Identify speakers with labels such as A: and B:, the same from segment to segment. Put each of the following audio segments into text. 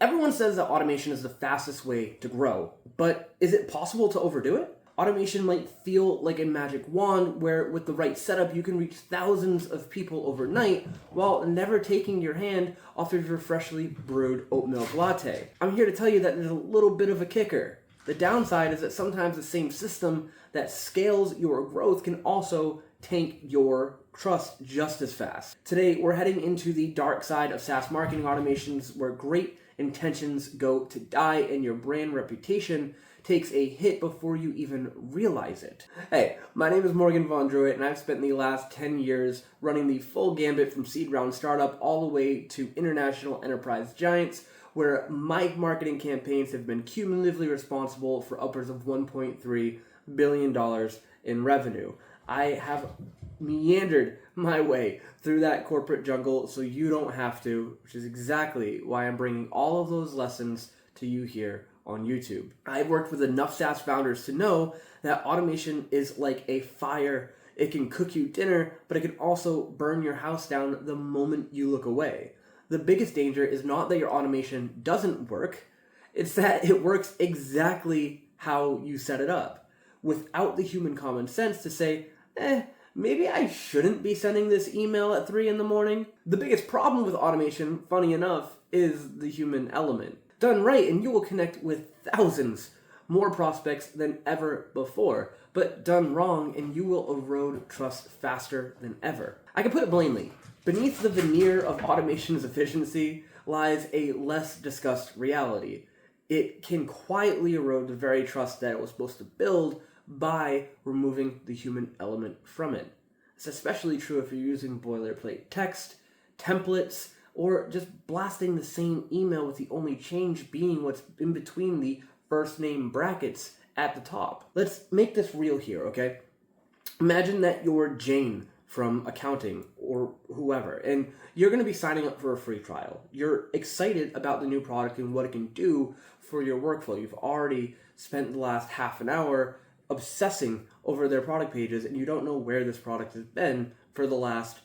A: Everyone says that automation is the fastest way to grow, but is it possible to overdo it? Automation might feel like a magic wand where with the right setup you can reach thousands of people overnight while never taking your hand off of your freshly brewed oat milk latte. I'm here to tell you that there's a little bit of a kicker. The downside is that sometimes the same system that scales your growth can also tank your trust just as fast. Today, we're heading into the dark side of SaaS marketing automations where great intentions go to die and your brand reputation takes a hit before you even realize it. Hey, my name is Morgan Von Druitt, and I've spent the last 10 years running the full gambit from seed round startup all the way to international enterprise giants, where my marketing campaigns have been cumulatively responsible for upwards of $1.3 billion in revenue. I have meandered my way through that corporate jungle so you don't have to, which is exactly why I'm bringing all of those lessons to you here on YouTube. I've worked with enough SaaS founders to know that automation is like a fire. It can cook you dinner, but it can also burn your house down the moment you look away. The biggest danger is not that your automation doesn't work, it's that it works exactly how you set it up, without the human common sense to say, maybe I shouldn't be sending this email at 3 a.m. The biggest problem with automation, funny enough, is the human element. Done right, and you will connect with thousands more prospects than ever before. But done wrong, and you will erode trust faster than ever. I can put it plainly. Beneath the veneer of automation's efficiency lies a less discussed reality. It can quietly erode the very trust that it was supposed to build by removing the human element from it. It's especially true if you're using boilerplate text, templates, or just blasting the same email with the only change being what's in between the first name brackets at the top. Let's make this real here, okay? Imagine that you're Jane from accounting or whoever, and you're going to be signing up for a free trial. You're excited about the new product and what it can do for your workflow. You've already spent the last half an hour obsessing over their product pages, and you don't know where this product has been for the last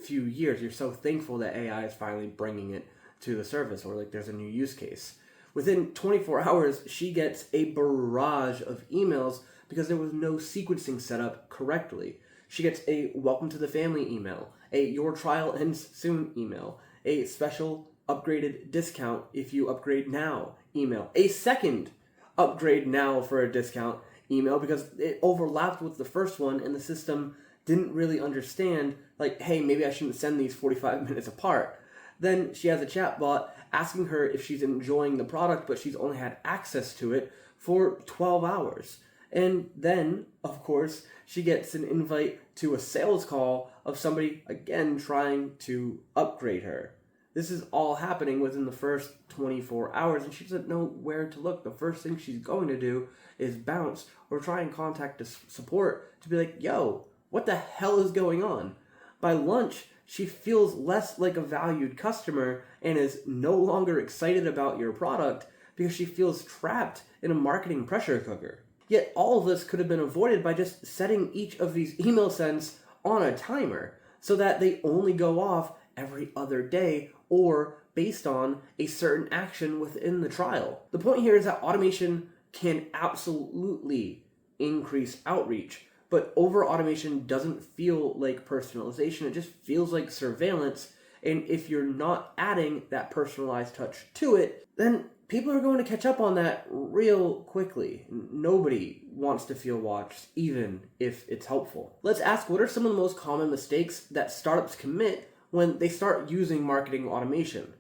A: few years. You're so thankful that AI is finally bringing it to the surface, or like there's a new use case. Within 24 hours, she gets a barrage of emails because there was no sequencing set up correctly. She gets a welcome to the family email, a your trial ends soon email, a special upgraded discount if you upgrade now email, a second upgrade now for a discount email because it overlapped with the first one and the system didn't really understand, like, hey, maybe I shouldn't send these 45 minutes apart. Then she has a chatbot asking her if she's enjoying the product, but she's only had access to it for 12 hours. And then, of course, she gets an invite to a sales call of somebody, again, trying to upgrade her. This is all happening within the first 24 hours, and she doesn't know where to look. The first thing she's going to do is bounce or try and contact the support to be like, yo, what the hell is going on? By lunch, she feels less like a valued customer and is no longer excited about your product because she feels trapped in a marketing pressure cooker. Yet all of this could have been avoided by just setting each of these email sends on a timer so that they only go off every other day or based on a certain action within the trial. The point here is that automation can absolutely increase outreach, but over-automation doesn't feel like personalization. It just feels like surveillance, and if you're not adding that personalized touch to it, then people are going to catch up on that real quickly. Nobody wants to feel watched, even if it's helpful. Let's ask, what are some of the most common mistakes that startups commit when they start using marketing automation?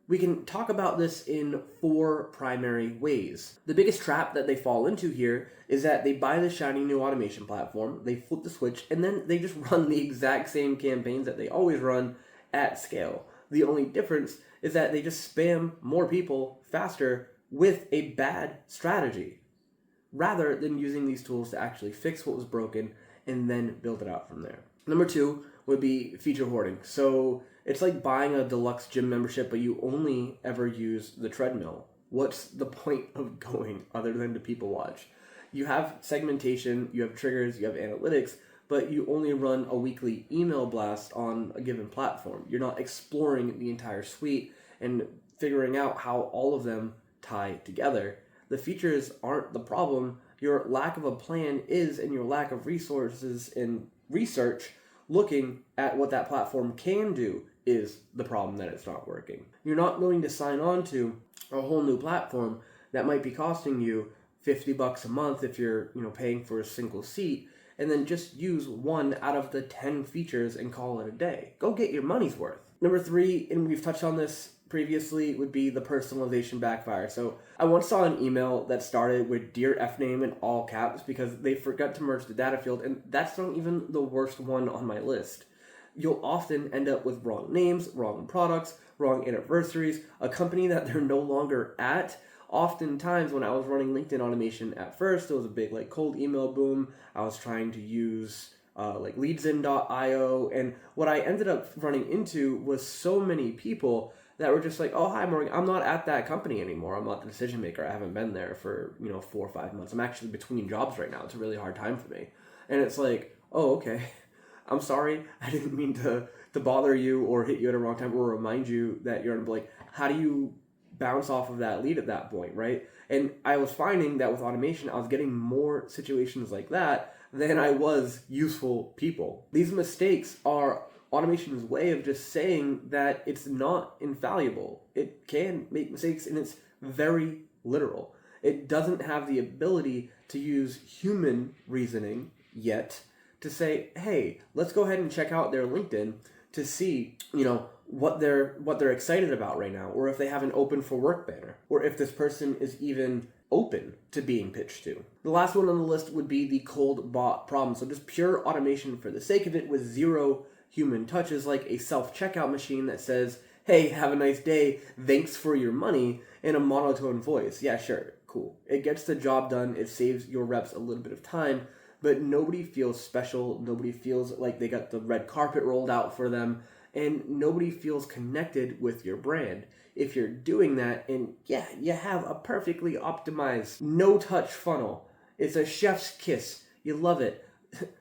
A: We can talk about this in 4 primary ways. The biggest trap that they fall into here is that they buy the shiny new automation platform, they flip the switch, and then they just run the exact same campaigns that they always run at scale. The only difference is that they just spam more people faster with a bad strategy, rather than using these tools to actually fix what was broken and then build it out from there. Number 2 would be feature hoarding. So it's like buying a deluxe gym membership, but you only ever use the treadmill. What's the point of going other than to people watch? You have segmentation, you have triggers, you have analytics, but you only run a weekly email blast on a given platform. You're not exploring the entire suite and figuring out how all of them tie together. The features aren't the problem. Your lack of a plan is, and your lack of resources and research looking at what that platform can do is the problem that it's not working. You're not willing to sign on to a whole new platform that might be costing you $50 a month if you're, paying for a single seat, and then just use one out of the 10 features and call it a day. Go get your money's worth. Number 3, and we've touched on this previously, would be the personalization backfire. So I once saw an email that started with "Dear F name" in all caps because they forgot to merge the data field, and that's not even the worst one on my list. You'll often end up with wrong names, wrong products, wrong anniversaries, a company that they're no longer at. Oftentimes when I was running LinkedIn automation at first, there was a big cold email boom. I was trying to use leadsin.io, and what I ended up running into was so many people that were just like, "Oh, hi, Morgan, I'm not at that company anymore. I'm not the decision maker. I haven't been there for 4 or 5 months. I'm actually between jobs right now. It's a really hard time for me." And it's like, "Oh, okay. I'm sorry. I didn't mean to bother you or hit you at a wrong time or remind you that you're in blank." How do you bounce off of that lead at that point, right? And I was finding that with automation, I was getting more situations like that than I was useful people. These mistakes are automation's way of just saying that it's not infallible. It can make mistakes, and it's very literal. It doesn't have the ability to use human reasoning yet to say, "Hey, let's go ahead and check out their LinkedIn to see, what they're excited about right now, or if they have an open for work banner, or if this person is even open to being pitched to." The last one on the list would be the cold bot problem. So just pure automation for the sake of it with zero human touches, like a self-checkout machine that says, "Hey, have a nice day, thanks for your money," in a monotone voice. Yeah, sure, cool. It gets the job done, it saves your reps a little bit of time, but nobody feels special, nobody feels like they got the red carpet rolled out for them, and nobody feels connected with your brand. If you're doing that, and yeah, you have a perfectly optimized, no-touch funnel, it's a chef's kiss, you love it,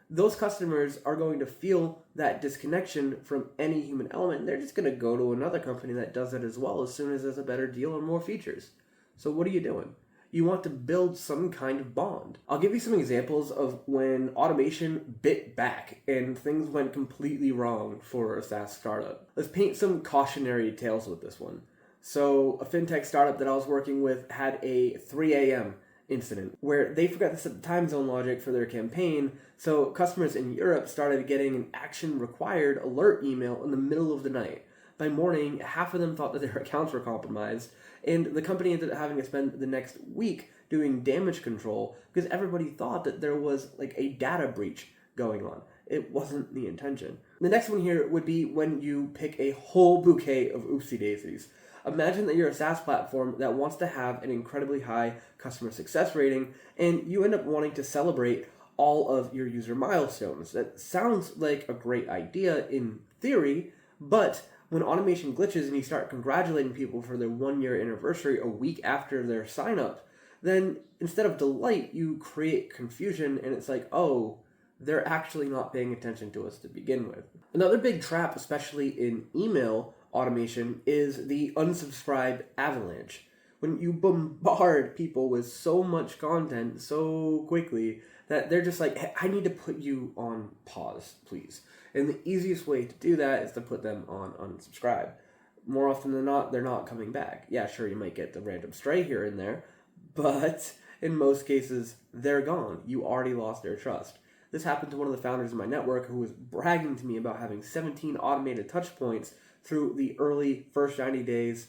A: those customers are going to feel that disconnection from any human element. They're just going to go to another company that does it as well as soon as there's a better deal or more features. So what are you doing? You want to build some kind of bond. I'll give you some examples of when automation bit back and things went completely wrong for a SaaS startup. Let's paint some cautionary tales with this one. So a fintech startup that I was working with had a 3 a.m. incident where they forgot to set the time zone logic for their campaign, so customers in Europe started getting an action required alert email in the middle of the night. By morning, half of them thought that their accounts were compromised, and the company ended up having to spend the next week doing damage control because everybody thought that there was a data breach going on. It wasn't the intention. The next one here would be when you pick a whole bouquet of oopsie daisies. Imagine that you're a SaaS platform that wants to have an incredibly high customer success rating, and you end up wanting to celebrate all of your user milestones. That sounds like a great idea in theory, but when automation glitches and you start congratulating people for their 1-year anniversary a week after their sign up, then instead of delight, you create confusion, and it's like, oh, they're actually not paying attention to us to begin with. Another big trap, especially in email automation, is the unsubscribe avalanche. When you bombard people with so much content so quickly that they're just like, "Hey, I need to put you on pause, please." And the easiest way to do that is to put them on unsubscribe. More often than not, they're not coming back. Yeah, sure, you might get the random stray here and there, but in most cases, they're gone. You already lost their trust. This happened to one of the founders in my network who was bragging to me about having 17 automated touch points through the early first 90 days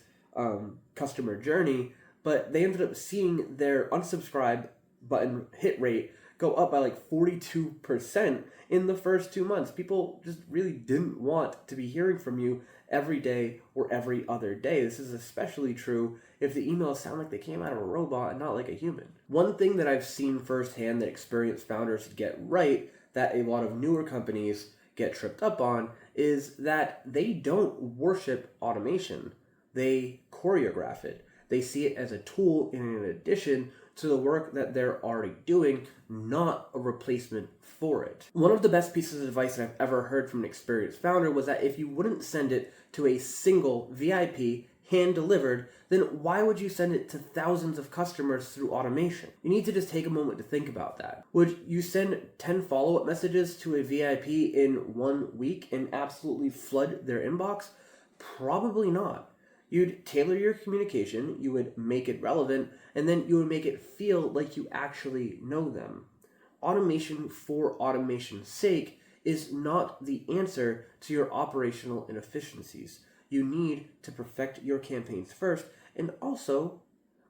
A: customer journey, but they ended up seeing their unsubscribe button hit rate go up by 42% in the first 2 months. People just really didn't want to be hearing from you every day or every other day. This is especially true if the emails sound like they came out of a robot and not like a human. One thing that I've seen firsthand that experienced founders get right that a lot of newer companies get tripped up on is that they don't worship automation. They choreograph it. They see it as a tool in an addition to the work that they're already doing, not a replacement for it. One of the best pieces of advice that I've ever heard from an experienced founder was that if you wouldn't send it to a single VIP hand-delivered, then why would you send it to thousands of customers through automation? You need to just take a moment to think about that. Would you send 10 follow-up messages to a VIP in 1 week and absolutely flood their inbox? Probably not. You'd tailor your communication, you would make it relevant, and then you would make it feel like you actually know them. Automation for automation's sake is not the answer to your operational inefficiencies. You need to perfect your campaigns first, and also,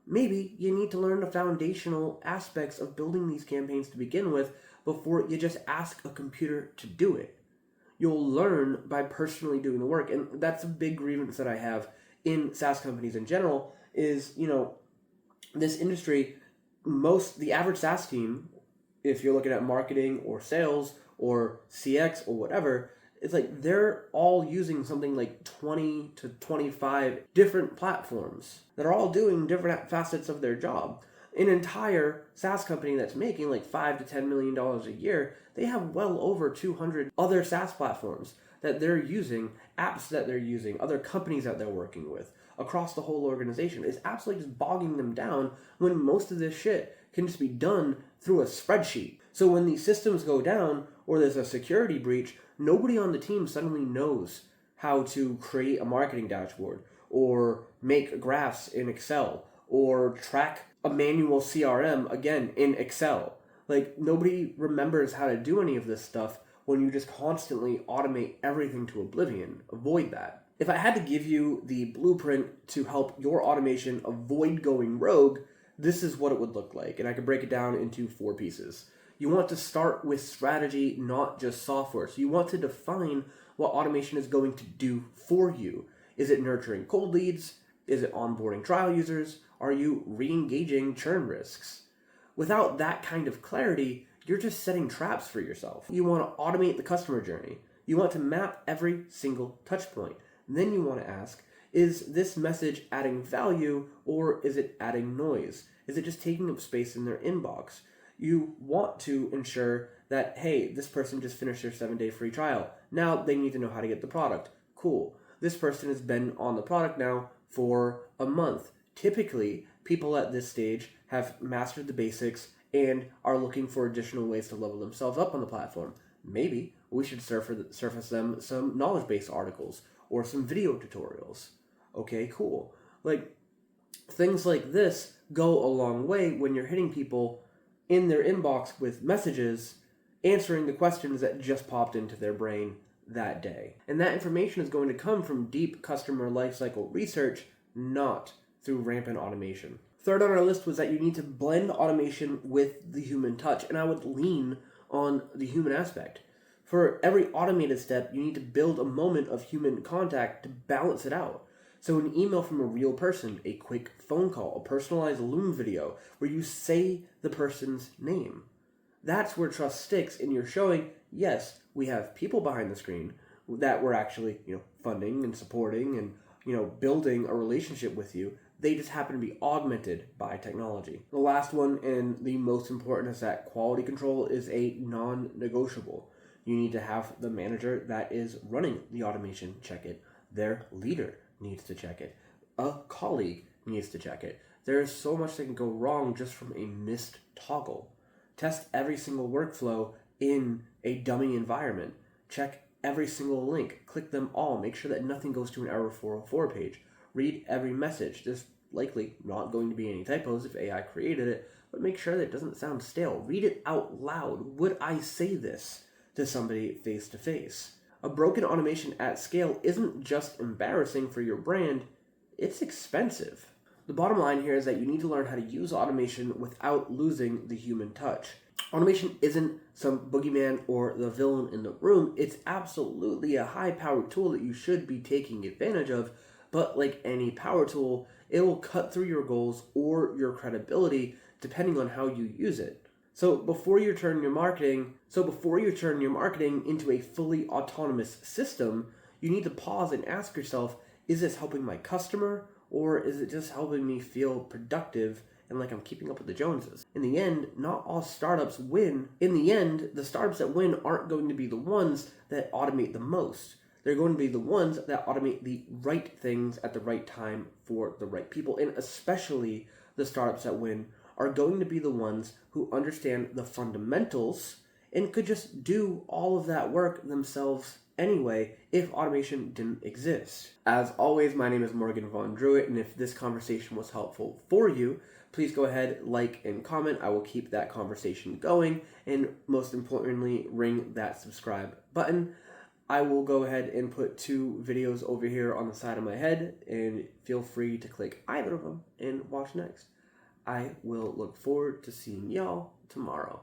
A: maybe you need to learn the foundational aspects of building these campaigns to begin with before you just ask a computer to do it. You'll learn by personally doing the work, and that's a big grievance that I have in SaaS companies in general is, this industry, the average SaaS team, if you're looking at marketing or sales or CX or whatever, it's like they're all using something like 20 to 25 different platforms that are all doing different facets of their job. An entire SaaS company that's making like $5 to $10 million a year, they have well over 200 other SaaS platforms that they're using, apps that they're using, other companies that they're working with across the whole organization. It's absolutely just bogging them down when most of this shit can just be done through a spreadsheet. So when these systems go down or there's a security breach, nobody on the team suddenly knows how to create a marketing dashboard or make graphs in Excel or track a manual CRM, again, in Excel. Like, nobody remembers how to do any of this stuff when you just constantly automate everything to oblivion. Avoid that. If I had to give you the blueprint to help your automation avoid going rogue, this is what it would look like. And I could break it down into 4 pieces. You want to start with strategy, not just software. So you want to define what automation is going to do for you. Is it nurturing cold leads? Is it onboarding trial users? Are you re-engaging churn risks? Without that kind of clarity, you're just setting traps for yourself. You want to automate the customer journey. You want to map every single touch point. And then you want to ask, is this message adding value or is it adding noise? Is it just taking up space in their inbox? You want to ensure that, hey, this person just finished their 7-day free trial. Now they need to know how to get the product. Cool. This person has been on the product now for a month. Typically, people at this stage have mastered the basics and are looking for additional ways to level themselves up on the platform. Maybe we should surface them some knowledge-based articles or some video tutorials. Okay, cool. Like, things like this go a long way when you're hitting people in their inbox with messages, answering the questions that just popped into their brain that day. And that information is going to come from deep customer lifecycle research, not through rampant automation. Third on our list was that you need to blend automation with the human touch, and I would lean on the human aspect. For every automated step, you need to build a moment of human contact to balance it out. So an email from a real person, a quick phone call, a personalized Loom video where you say the person's name. That's where trust sticks, and you're showing, yes, we have people behind the screen that we're actually, funding and supporting and, building a relationship with you. They just happen to be augmented by technology. The last one, and the most important, is that quality control is a non-negotiable. You need to have the manager that is running the automation check it. Their leader needs to check it. A colleague needs to check it. There is so much that can go wrong just from a missed toggle. Test every single workflow in a dummy environment. Check every single link. Click them all. Make sure that nothing goes to an error 404 page. Read every message. There's likely not going to be any typos if AI created it, but make sure that it doesn't sound stale. Read it out loud. Would I say this to somebody face to face? A broken automation at scale isn't just embarrassing for your brand, it's expensive. The bottom line here is that you need to learn how to use automation without losing the human touch. Automation isn't some boogeyman or the villain in the room. It's absolutely a high-powered tool that you should be taking advantage of, but like any power tool, it will cut through your goals or your credibility depending on how you use it. So before you turn your marketing into a fully autonomous system, you need to pause and ask yourself, is this helping my customer, or is it just helping me feel productive and like I'm keeping up with the Joneses? In the end, not all startups win. In the end, the startups that win aren't going to be the ones that automate the most. They're going to be the ones that automate the right things at the right time for the right people. And especially the startups that win are going to be the ones who understand the fundamentals and could just do all of that work themselves anyway if automation didn't exist. As always, my name is Morgan Von Druitt, and if this conversation was helpful for you, please go ahead, like, and comment. I will keep that conversation going, and most importantly, ring that subscribe button. I will go ahead and put 2 videos over here on the side of my head, and feel free to click either of them and watch next. I will look forward to seeing y'all tomorrow.